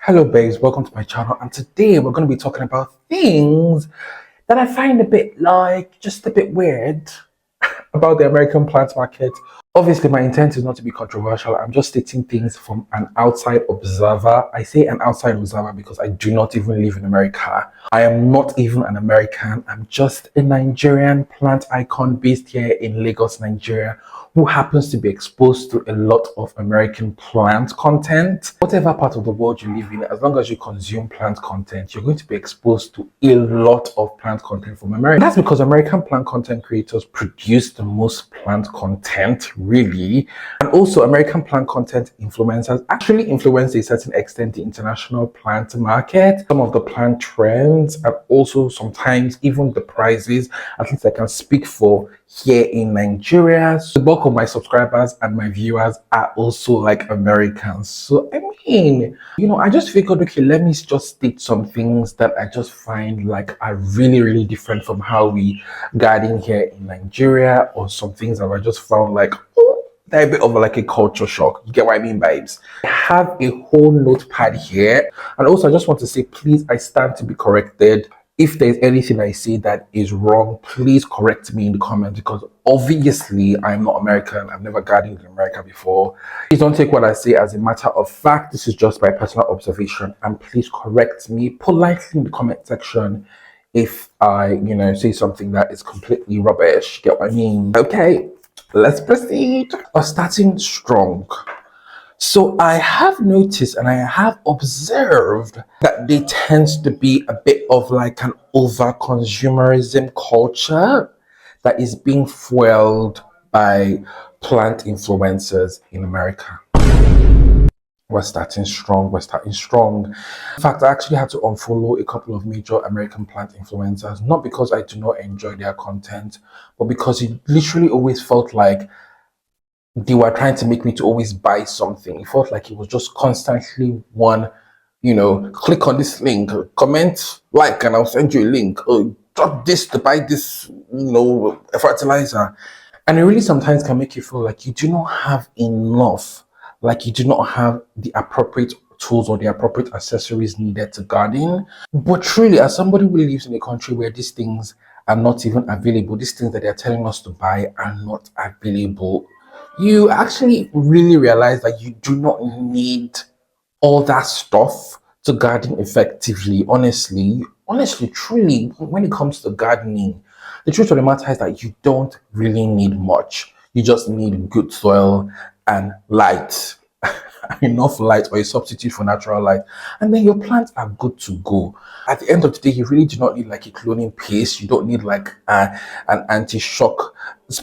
Hello babes, welcome to my channel, and today we're going to be talking about things that I find just a bit weird about the American plant market. Obviously, my intent is not to be controversial. I'm just stating things from an outside observer. I say an outside observer because I do not even live in America. I am not even an American. I'm just a Nigerian plant icon based here in Lagos, Nigeria, who happens to be exposed to a lot of American plant content. Whatever part of the world you live in, as long as you consume plant content, you're going to be exposed to a lot of plant content from America. And that's because American plant content creators produce the most plant content, really. And also, American plant content influencers actually influence to a certain extent the international plant market, some of the plant trends, and also sometimes even the prices. At least I can speak for here in Nigeria. So the bulk of my subscribers and my viewers are also like Americans. So I mean, I just figured, okay, let me just state some things that I just find like are really different from how we garden here in Nigeria, or some things that I just found like, oh, they're a bit of like a culture shock. You get what I mean, babes? I have a whole notepad here, and also I just want to say, please, I stand to be corrected. If there's anything I say that is wrong, please correct me in the comments, because obviously I'm not American. I've never gardened in America before. Please don't take what I say as a matter of fact. This is just my personal observation, and please correct me politely in the comment section if I, say something that is completely rubbish. Get what I mean? Okay, let's proceed. We're starting strong. So I have noticed and I have observed that there tends to be a bit of like an over-consumerism culture that is being fueled by plant influencers in America. We're starting strong. In fact, I actually had to unfollow a couple of major American plant influencers, not because I do not enjoy their content, but because it literally always felt like they were trying to make me to always buy something. It felt like it was just constantly one, click on this link, comment, like, and I'll send you a link. Oh, drop this to buy this, fertilizer. And it really sometimes can make you feel like you do not have enough, like you do not have the appropriate tools or the appropriate accessories needed to garden. But truly, as somebody who lives in a country where these things are not even available, these things that they're telling us to buy are not available, you actually really realize that you do not need all that stuff to garden effectively. Honestly, truly, when it comes to gardening, the truth of the matter is that you don't really need much. You just need good soil and light. Enough light, or a substitute for natural light, and then your plants are good to go. At the end of the day, you really do not need like a cloning paste. You don't need like an anti-shock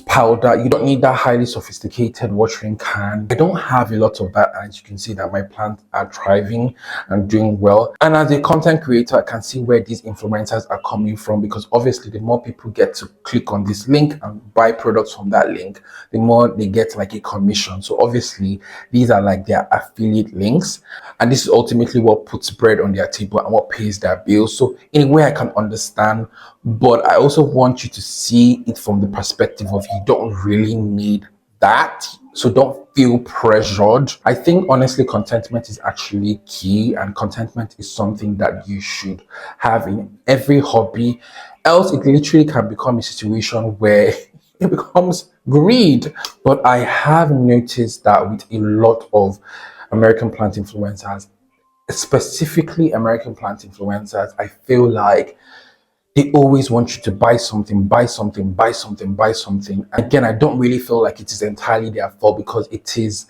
powder. You don't need that highly sophisticated watering can. I don't have a lot of that, and as you can see that my plants are thriving and doing well. And as a content creator, I can see where these influencers are coming from, because obviously the more people get to click on this link and buy products from that link, the more they get like a commission. So obviously these are like their affiliate links, and this is ultimately what puts bread on their table and what pays their bills. So in a way I can understand, but I also want you to see it from the perspective of you don't really need that, so don't feel pressured. I think honestly contentment is actually key, and contentment is something that you should have in every hobby, else it literally can become a situation where it becomes greed. But I have noticed that with a lot of American plant influencers, specifically American plant influencers, I feel like they always want you to buy something. Again, I don't really feel like it is entirely their fault, because it is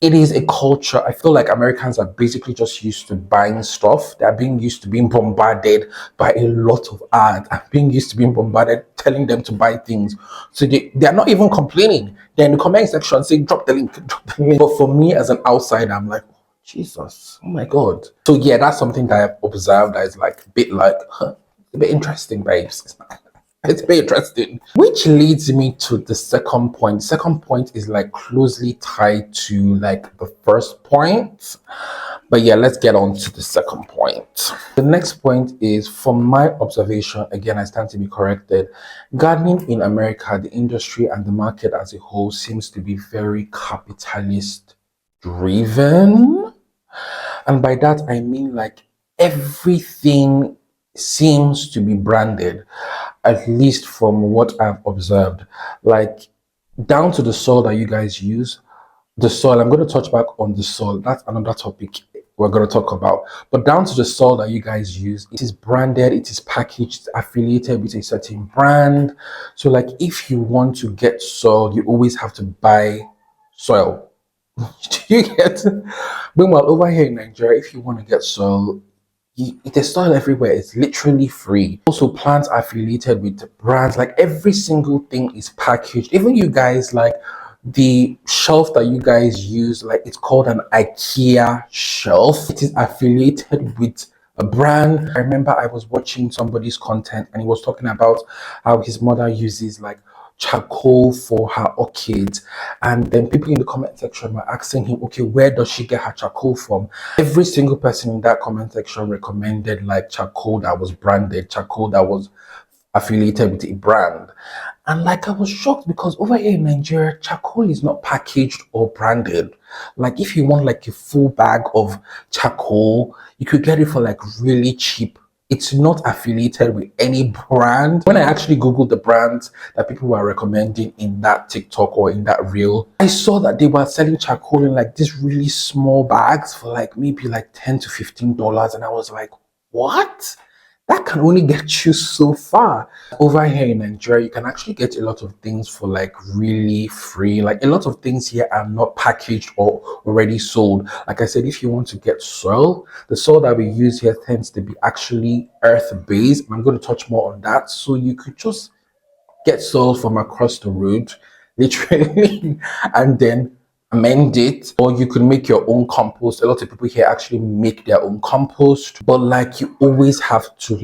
a culture. I feel like Americans are basically just used to buying stuff. They're being used to being bombarded by a lot of ads, and being used to being bombarded telling them to buy things. So they're not even complaining. They're in the comment section saying, drop the link. But for me as an outsider, I'm like, oh, Jesus, oh my God. So yeah, that's something that I've observed that is like a bit like, a bit interesting, babes. It's very interesting. Which leads me to the second point. The second point is like closely tied to like the first point. But yeah, let's get on to the second point. The next point is, from my observation, again, I stand to be corrected, gardening in America, the industry and the market as a whole seems to be very capitalist driven. And by that, I mean like everything seems to be branded, at least from what I've observed. Like down to the soil that you guys use. The soil, I'm going to touch back on the soil. That's another topic we're going to talk about. But down to the soil that you guys use, it is branded, it is packaged, it's affiliated with a certain brand. So, like, if you want to get soil, you always have to buy soil. Do you get? Meanwhile, over here in Nigeria, if you want to get soil, there's soil everywhere. It's literally free. Also, plants are affiliated with brands. Like every single thing is packaged. Even you guys, like the shelf that you guys use, like it's called an IKEA shelf. It is affiliated with a brand. I remember I was watching somebody's content and he was talking about how his mother uses like charcoal for her orchids, and then people in the comment section were asking him, okay, where does she get her charcoal from? Every single person in that comment section recommended like charcoal that was branded, charcoal that was affiliated with a brand. And like I was shocked because over here in Nigeria, charcoal is not packaged or branded. Like if you want like a full bag of charcoal, you could get it for like really cheap. It's not affiliated with any brand. When I actually Googled the brands that people were recommending in that TikTok or in that reel, I saw that they were selling charcoal in like these really small bags for like maybe like $10 to $15. And I was like, what? That can only get you so far. Over here in Nigeria, you can actually get a lot of things for like really free. Like a lot of things here are not packaged or already sold. Like I said, if you want to get soil, the soil that we use here tends to be actually earth-based. I'm going to touch more on that. So you could just get soil from across the road, literally, and then amend it, or you could make your own compost. A lot of people here actually make their own compost, but like you always have to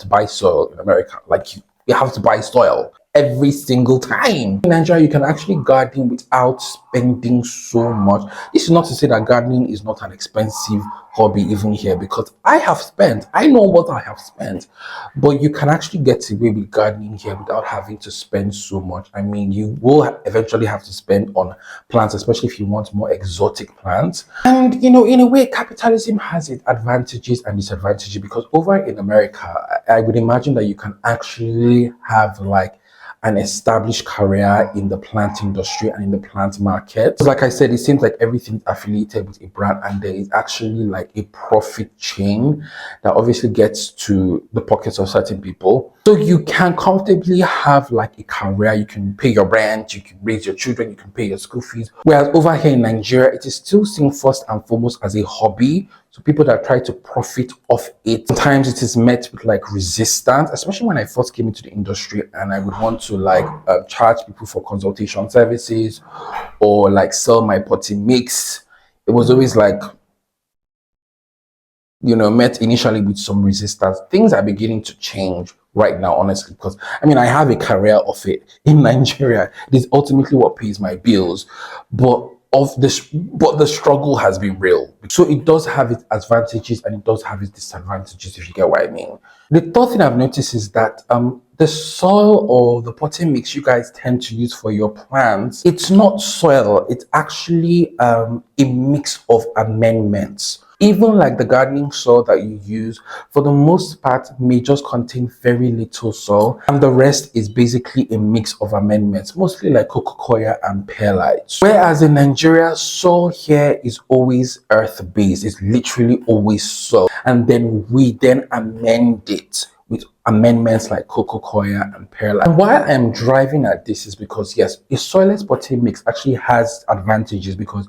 buy soil in America. Like you have to buy soil every single time. In Nigeria, you can actually garden without spending so much. This is not to say that gardening is not an expensive hobby even here, because I know what I have spent, but you can actually get away with gardening here without having to spend so much. I mean, you will eventually have to spend on plants, especially if you want more exotic plants. And you know, in a way, capitalism has its advantages and disadvantages, because over in America, I would imagine that you can actually have like an established career in the plant industry and in the plant market. So like I said, it seems like everything's affiliated with a brand, and there is actually like a profit chain that obviously gets to the pockets of certain people. So you can comfortably have like a career, you can pay your rent, you can raise your children, you can pay your school fees. Whereas over here in Nigeria, it is still seen first and foremost as a hobby. So people that try to profit off it, sometimes it is met with like resistance, especially when I first came into the industry and I would want to like charge people for consultation services or like sell my potty mix. It was always like, you know, met initially with some resistance. Things are beginning to change right now, honestly, because I mean, I have a career of it in Nigeria. It is ultimately what pays my bills, but the struggle has been real. So it does have its advantages and it does have its disadvantages, if you get what I mean. The third thing I've noticed is that the soil or the potting mix you guys tend to use for your plants, it's not soil, it's actually a mix of amendments. Even like the gardening soil that you use, for the most part, may just contain very little soil, and the rest is basically a mix of amendments, mostly like cocoa and perlite. Whereas in Nigeria, soil here is always earth-based, it's literally always soil, and then we then amend it with amendments like cocoa and perlite. And why I'm driving at this is because yes, a soilless potting mix actually has advantages because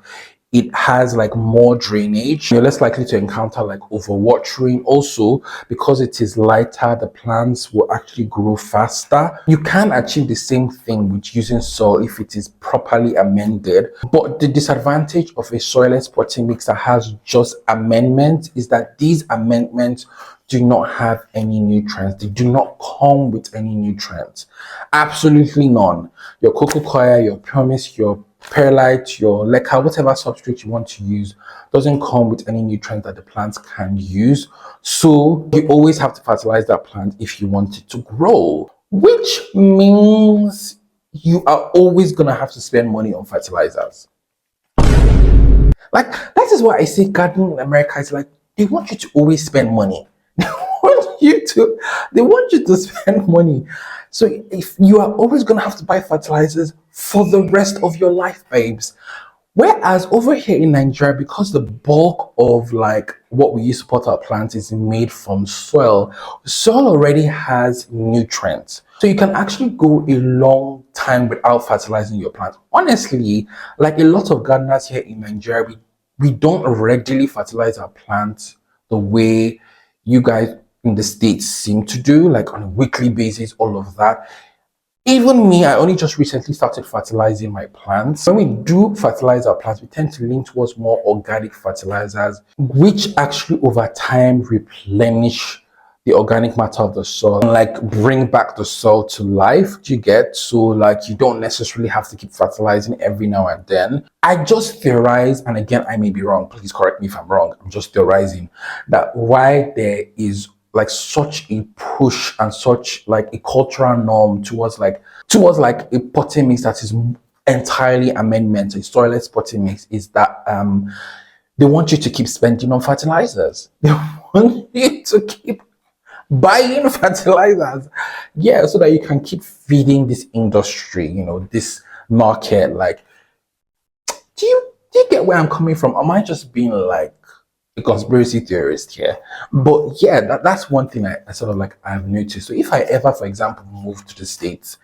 it has like more drainage. You're less likely to encounter like overwatering. Also, because it is lighter, the plants will actually grow faster. You can achieve the same thing with using soil if it is properly amended. But the disadvantage of a soilless potting mix that has just amendments is that these amendments do not have any nutrients. They do not come with any nutrients. Absolutely none. Your cocoa, your pumice, your perlite, your leca, whatever substrate you want to use, doesn't come with any nutrients that the plants can use. So you always have to fertilize that plant if you want it to grow, which means you are always going to have to spend money on fertilizers. Like, that is why I say gardening in America is like, they want you to always spend money. They want you to spend money. So if you are always gonna have to buy fertilizers for the rest of your life, babes. Whereas over here in Nigeria, because the bulk of like what we use to pot our plants is made from soil, soil already has nutrients. So you can actually go a long time without fertilizing your plants. Honestly, like a lot of gardeners here in Nigeria, we don't readily fertilize our plants the way you guys in the States seem to do, like on a weekly basis, all of that. Even me, I only just recently started fertilizing my plants. When we do fertilize our plants, we tend to lean towards more organic fertilizers, which actually over time replenish the organic matter of the soil and like bring back the soil to life. Do you get? So like you don't necessarily have to keep fertilizing every now and then. I just theorize, and again, I may be wrong. Please correct me if I'm wrong. I'm just theorizing that why there is like such a push and such like a cultural norm towards like a potting mix that is entirely amendment, a soilless potting mix, is that they want you to keep spending on fertilizers. They want you to keep buying fertilizers, yeah, so that you can keep feeding this industry, this market. Like, do you get where I'm coming from? Am I just being like a conspiracy theorist here? But yeah, that's one thing I sort of like I've noticed. So if I ever, for example, move to the States,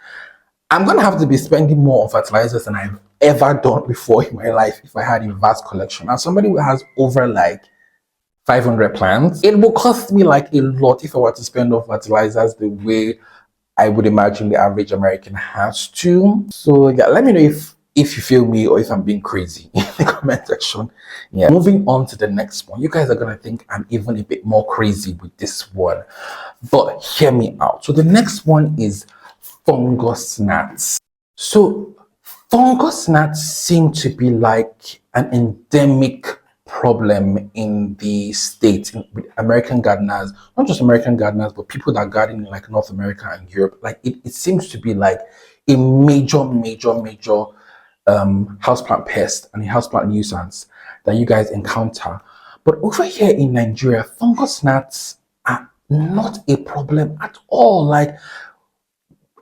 I'm gonna have to be spending more on fertilizers than I've ever done before in my life if I had a vast collection. As somebody who has over like 500 plants, it will cost me like a lot if I were to spend on fertilizers the way I would imagine the average American has to. So yeah, let me know if you feel me or if I'm being crazy in the comment section. Yeah. Moving on to the next one. You guys are gonna think I'm even a bit more crazy with this one, but hear me out. So the next one is fungus gnats. So fungus gnats seem to be like an endemic problem in the States with American gardeners, not just American gardeners, but people that garden in like North America and Europe. Like it seems to be like a major houseplant pest and a houseplant nuisance that you guys encounter. But over here in Nigeria, fungus gnats are not a problem at all. Like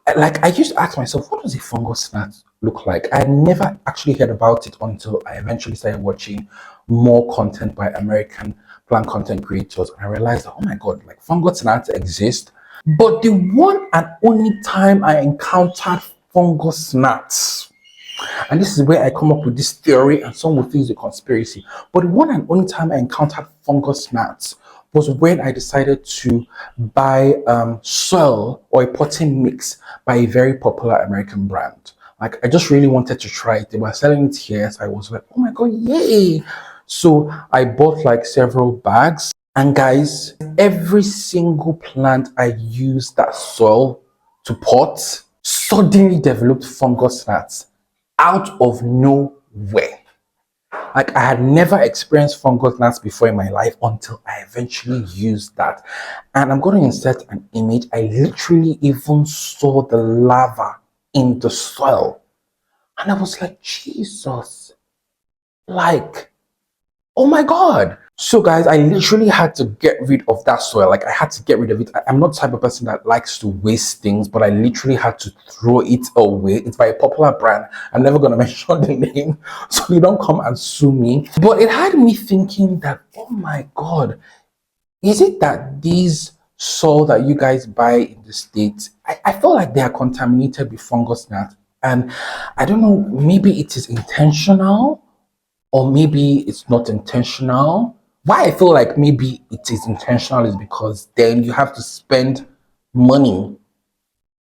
I used to ask myself, what does a fungus gnat look like? I had never actually heard about it until I eventually started watching more content by American plant content creators, and I realized that, oh my god, like fungus gnats exist. But the one and only time I encountered fungus gnats, and this is where I come up with this theory, and some would think it's a conspiracy, but the one and only time I encountered fungus gnats was when I decided to buy soil or a potting mix by a very popular American brand. Like, I just really wanted to try it. They were selling it here, so I was like, oh my god, yay! So I bought like several bags, and guys, every single plant I used that soil to pot suddenly developed fungus gnats out of nowhere. Like, I had never experienced fungus gnats before in my life until I eventually used that. And I'm going to insert an image. I literally even saw the lava in the soil. And I was like, Jesus, like, oh my God. So guys, I literally had to get rid of that soil. Like, I had to get rid of it. I'm not the type of person that likes to waste things, but I literally had to throw it away. It's by a popular brand. I'm never going to mention the name, so you don't come and sue me. But it had me thinking that, oh my God, is it that these soil that you guys buy in the States, I feel like they are contaminated with fungus gnats. And I don't know, maybe it is intentional or maybe it's not intentional. Why I feel like maybe it is intentional is because then you have to spend money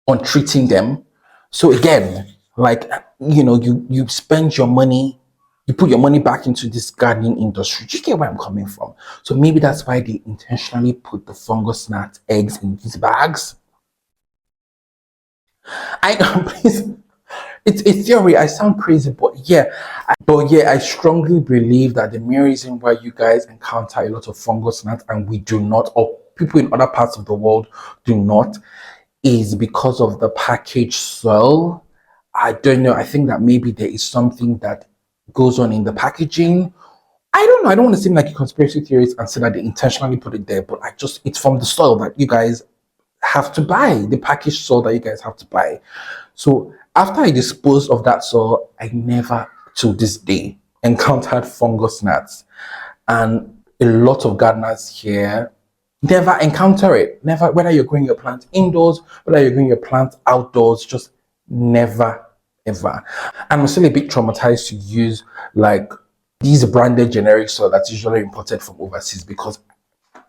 on treating them. So again, like, you spend your money, you put your money back into this gardening industry. Do you get where I'm coming from? So maybe that's why they intentionally put the fungus gnat eggs in these bags. I know, please. It's a theory. I sound crazy, but yeah. I strongly believe that the main reason why you guys encounter a lot of fungus gnats and we do not, or people in other parts of the world do not, is because of the packaged soil. I don't know. I think that maybe there is something that goes on in the packaging, I don't know. I don't want to seem like a conspiracy theorist and say that they intentionally put it there, but it's from the soil that you guys have to buy, the packaged soil that you guys have to buy. So after I disposed of that soil, I never, to this day, encountered fungus gnats. And a lot of gardeners here never encounter it. Never, whether you're growing your plant indoors, whether you're growing your plant outdoors, just never, ever. And I'm still a bit traumatized to use like these branded generic soil that's usually imported from overseas because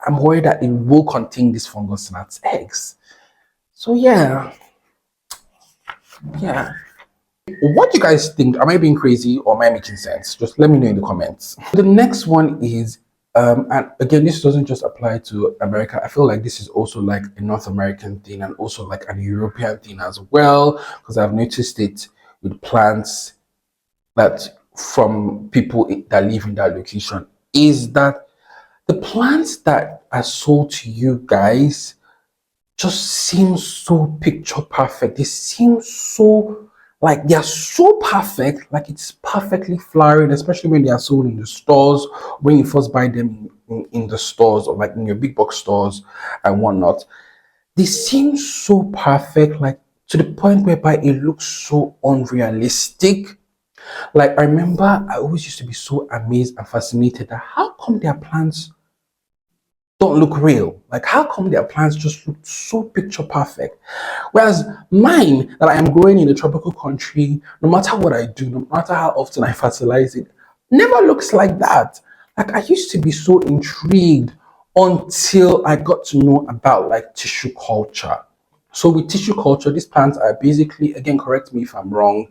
I'm worried that it will contain these fungus gnats eggs. So yeah. What do you guys think? Am I being crazy or am I making sense? Just let me know in the comments. The next one is, and again, this doesn't just apply to America. I feel like this is also like a North American thing and also like an European thing as well, because I've noticed it with plants that from people that live in that location, is that the plants that are sold to you guys just seem so picture perfect. They seem so like they're so perfect, like it's perfectly flowering, especially when they are sold in the stores, when you first buy them in the stores or like in your big box stores and whatnot. They seem so perfect, like to the point whereby it looks so unrealistic. Like I remember I always used to be so amazed and fascinated that how come their plants don't look real? Like how come their plants just look so picture perfect? Whereas mine that I am growing in a tropical country, no matter what I do, no matter how often I fertilize it, never looks like that. Like I used to be so intrigued until I got to know about like tissue culture. So with tissue culture, these plants are basically, again, correct me if I'm wrong,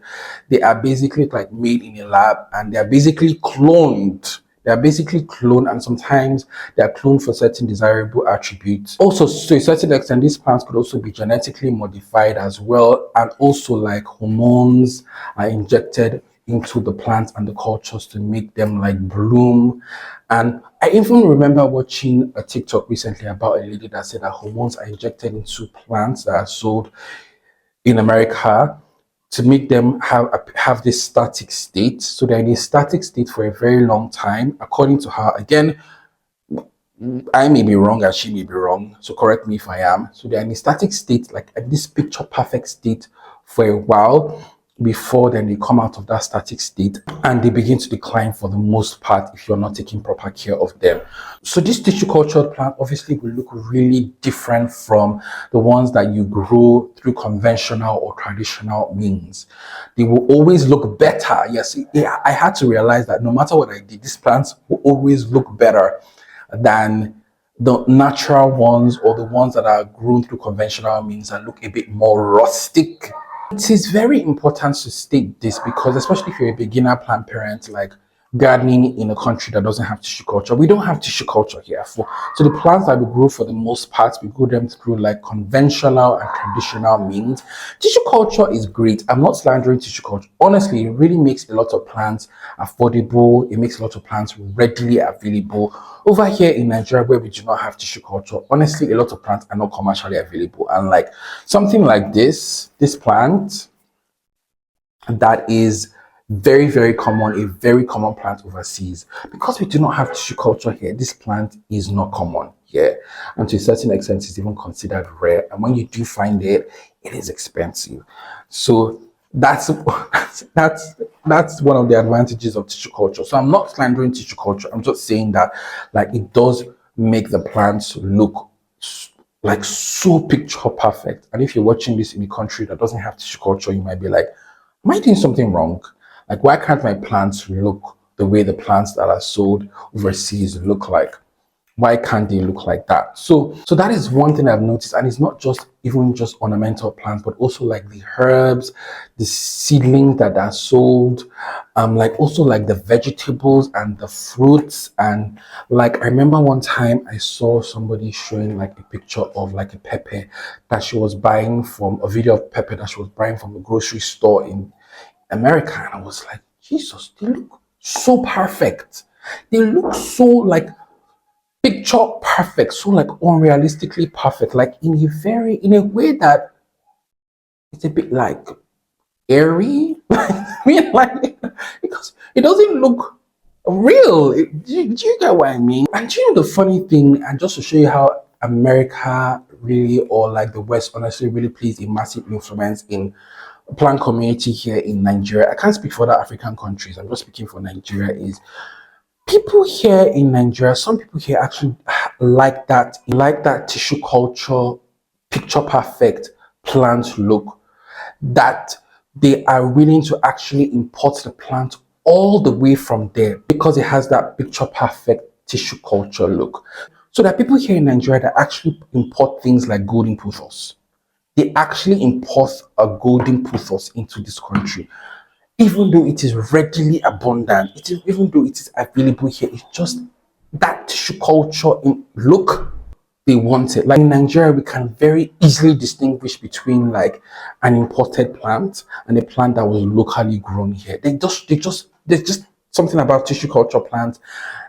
they are basically like made in a lab and they are basically cloned. They are basically cloned and sometimes they are cloned for certain desirable attributes. Also, to a certain extent, these plants could also be genetically modified as well. And also like hormones are injected into the plants and the cultures to make them like bloom. And I even remember watching a TikTok recently about a lady that said that hormones are injected into plants that are sold in America to make them have this static state. So they're in a static state for a very long time. According to her, again, I may be wrong and she may be wrong. So correct me if I am. So they're in a static state, like at this picture perfect state for a while before then they come out of that static state and they begin to decline for the most part if you're not taking proper care of them. So this tissue cultured plant obviously will look really different from the ones that you grow through conventional or traditional means. They will always look better. Yes, yeah, I had to realize that no matter what I did, these plants will always look better than the natural ones or the ones that are grown through conventional means and look a bit more rustic. It is very important to state this because especially if you're a beginner plant parent, like gardening in a country that doesn't have tissue culture, we don't have tissue culture here. So the plants that we grow for the most part, we grow them through like conventional and traditional means. Tissue culture is great. I'm not slandering tissue culture. Honestly, it really makes a lot of plants affordable. It makes a lot of plants readily available. Over here in Nigeria, where we do not have tissue culture, honestly, a lot of plants are not commercially available. And like something like this plant that is very, very common, a very common plant overseas. Because we do not have tissue culture here, this plant is not common here. And to a certain extent, it's even considered rare. And when you do find it, it is expensive. So that's one of the advantages of tissue culture. So I'm not slandering tissue culture. I'm just saying that like it does make the plants look like so picture perfect. And if you're watching this in a country that doesn't have tissue culture, you might be like, am I doing something wrong? Like, why can't my plants look the way the plants that are sold overseas look like? Why can't they look like that? So that is one thing I've noticed, and it's not just even just ornamental plants, but also like the herbs, the seedlings that are sold, like also like the vegetables and the fruits. And like I remember one time I saw somebody showing like a picture of like a pepper that she was buying from a video of pepper that she was buying from a grocery store in America, and I was like, Jesus, they look so perfect. They look so like picture perfect, so like unrealistically perfect, like in a way that it's a bit like airy. I mean, like because it doesn't look Real. Do you get what I mean? And do you know the funny thing, and just to show you how America really, or like the West, honestly, really plays a massive influence in plant community here in Nigeria. I can't speak for other African countries. I'm just speaking for Nigeria. Is people here in Nigeria, some people here actually like that tissue culture, picture perfect plant look, that they are willing to actually import the plant all the way from there because it has that picture perfect tissue culture look. So there are people here in Nigeria that actually import things like golden pothos. They actually import a golden pothos into this country, even though it is readily abundant, even though it is available here. It's just that tissue culture in look they want it. Like in Nigeria, we can very easily distinguish between like an imported plant and a plant that was locally grown here. There's just something about tissue culture plants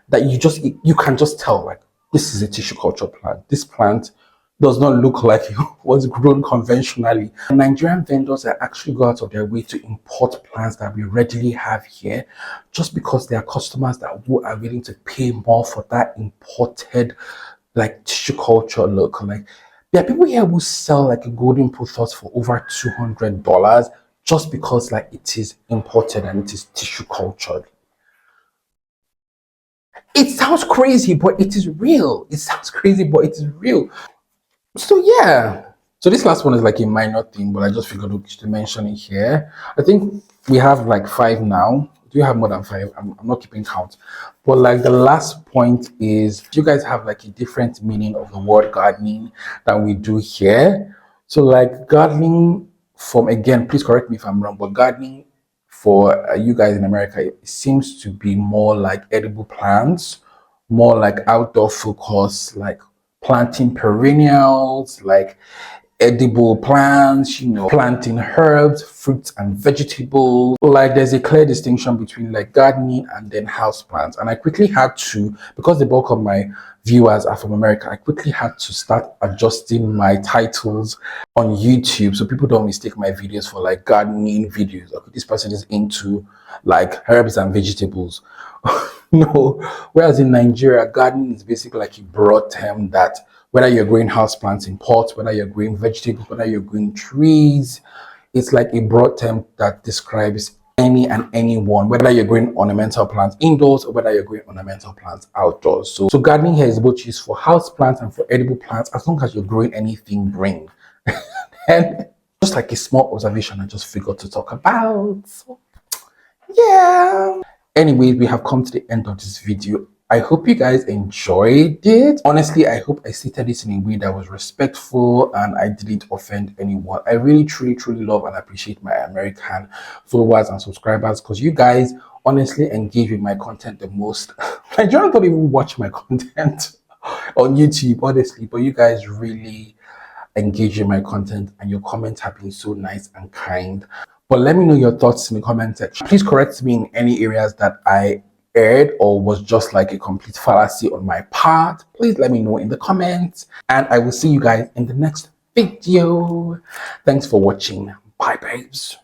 that you can just tell, like, this is a tissue culture plant. This plant does not look like it was grown conventionally. Nigerian vendors are actually go out of their way to import plants that we readily have here, just because there are customers that who are willing to pay more for that imported like tissue culture look. Like there are people here who sell like a golden pothos for over $200 just because like it is imported and it is tissue cultured. It sounds crazy, but it is real. It sounds crazy, but it is real. So yeah. So this last one is like a minor thing, but I just figured to mention it here. I think we have like 5 now. Do you have more than 5? I'm not keeping count. But like the last point is, do you guys have like a different meaning of the word gardening than we do here? So like gardening from, again, please correct me if I'm wrong, but gardening for you guys in America, it seems to be more like edible plants, more like outdoor focus, like planting perennials, like edible plants, planting herbs, fruits and vegetables. Like there's a clear distinction between like gardening and then house plants. And I quickly had to, because the bulk of my viewers are from America, I quickly had to start adjusting my titles on YouTube so people don't mistake my videos for like gardening videos. Okay, this person is into like herbs and vegetables. No, whereas in Nigeria, gardening is basically like a broad term that whether you're growing houseplants in pots, whether you're growing vegetables, whether you're growing trees, it's like a broad term that describes any and anyone, whether you're growing ornamental plants indoors or whether you're growing ornamental plants outdoors. So gardening here is both used for house plants and for edible plants, as long as you're growing anything green. And just like a small observation I just figured to talk about. So, yeah. Anyways, we have come to the end of this video. I hope you guys enjoyed it. Honestly, I hope I stated this in a way that was respectful and I didn't offend anyone. I really, truly, truly love and appreciate my American followers and subscribers because you guys honestly engage with my content the most. Nigerians don't even watch my content on YouTube, honestly, but you guys really engage in my content and your comments have been so nice and kind. But let me know your thoughts in the comment section. Please correct me in any areas that I aired or was just like a complete fallacy on my part. Please let me know in the comments and I will see you guys in the next video. Thanks for watching. Bye babes.